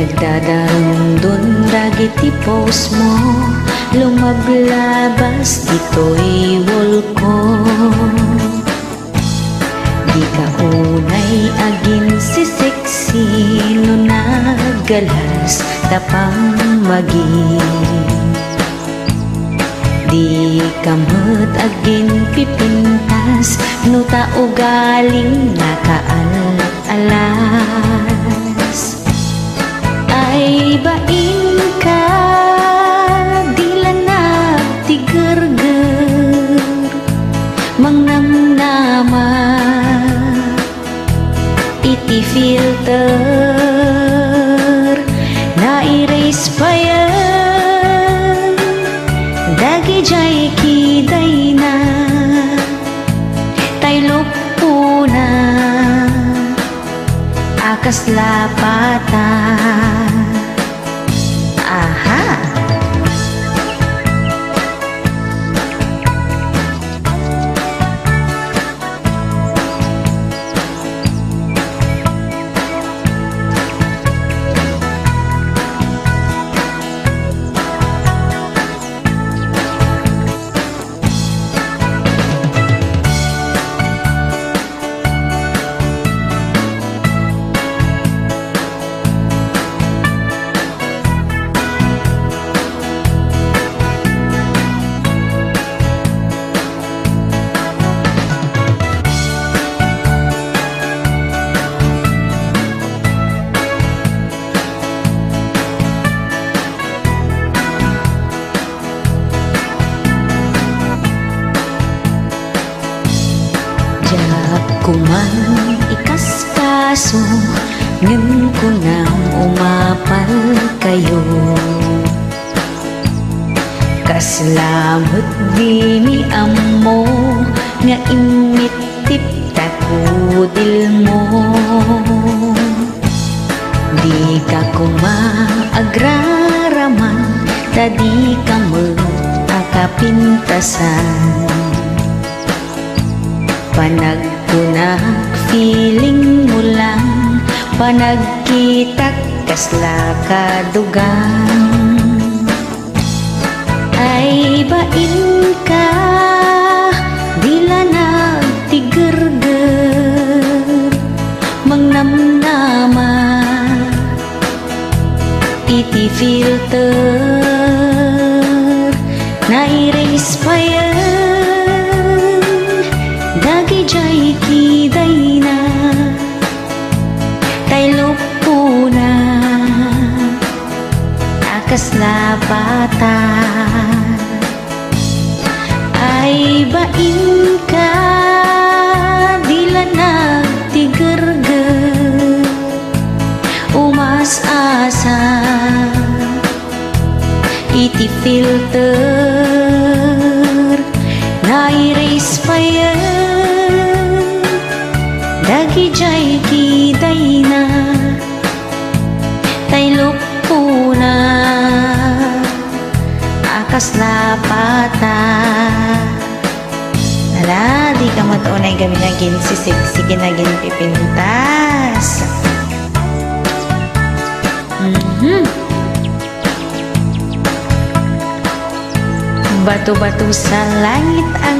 Nagdadarundon dagiti post mo, lumablabas dito'y wall di ka unay agin si sexy no nagalas tapang magi. Di ka met agin pipintas no tao galing nakaalas. Ay bain ka dila nagtigerger mangnamnama iti filter na erase pa yan dagi jay kiday na tayo na akas lapata. Aha! Kuman ikas kaso ngem ko nang umapal kayo kaslamet di mi amo nga imitip takudil mo. Di ka kumaagraraman tadi ka akapintasan panagkunag feeling mo lang panagkitak kasla kadugang. Ay bain ka dila nagtigerger mangnamnama iti filter na erase pa yan dagi jay kiday na tayo na akas lapata. Ay bain ka dila nagtigerger umas-asa iti filter na erase pa yan dagi jay kiday na tayo na akas lapata. Nala, di ka matunay gami naging sisig naging pipintas. Batu-batu sa langit ang